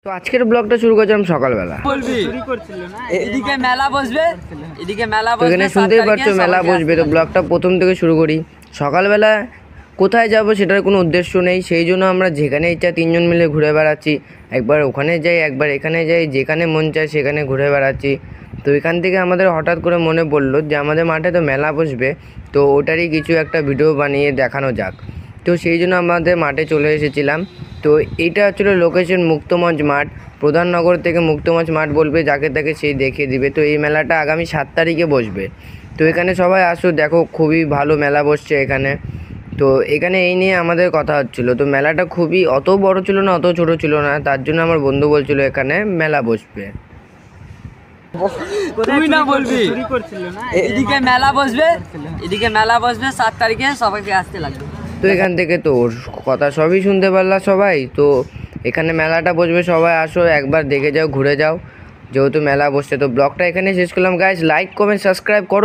তো আজকের ব্লগটা শুরু করছিলাম সকালবেলা। এদিকে মেলা বসবে, এদিকে মেলা তো এখানে বসবে, শুনতেই পারছো মেলা বসবে। তো ব্লগটা প্রথম থেকে শুরু করি। সকালবেলা কোথায় যাব সেটার কোনো উদ্দেশ্য নেই, সেই জন্য আমরা যেখানে ইচ্ছা তিনজন মিলে ঘুরে বেড়াচ্ছি। একবার ওখানে যাই, একবার এখানে যাই, যেখানে মন চায় সেখানে ঘুরে বেড়াচ্ছি। তো এখান থেকে আমাদের হঠাৎ করে মনে পড়লো যে আমাদের মাঠে তো মেলা বসবে, তো ওটারই কিছু একটা ভিডিও বানিয়ে দেখানো যাক। তো সেই জন্য আমাদের মাঠে চলে এসেছিলাম। তো এইটা হচ্ছিলো লোকেশন মুক্তমঞ্চ মাঠ। প্রধাননগর থেকে মুক্তমঞ্চ মাঠ বলবে, যাকে তাকে সেই দেখিয়ে দিবে। তো এই মেলাটা আগামী 7 তারিখে বসবে। তো এখানে সবাই আসো, দেখো খুবই ভালো মেলা বসছে এখানে। তো এখানে এই নিয়ে আমাদের কথা হচ্ছিলো। তো মেলাটা খুবই অত বড় ছিল না, অত ছোট ছিল না, তার জন্য আমার বন্ধু বলছিল এখানে মেলা বসবে। তুই না বলবি, এদিকে মেলা বসবে, এদিকে মেলা বসবে 7 তারিখে, সবাইকে আসতে লাগবে। তো এখান থেকে তো ওর কথা সবই শুনতে পারলা সবাই। তো এখানে মেলাটা বসবে, সবাই আসো একবার দেখে যাও, ঘুরে যাও, যেহেতু মেলা বসছে। তো ব্লগটা এখানে শেষ করলাম গাইস। লাইক কমেন্ট সাবস্ক্রাইব করো।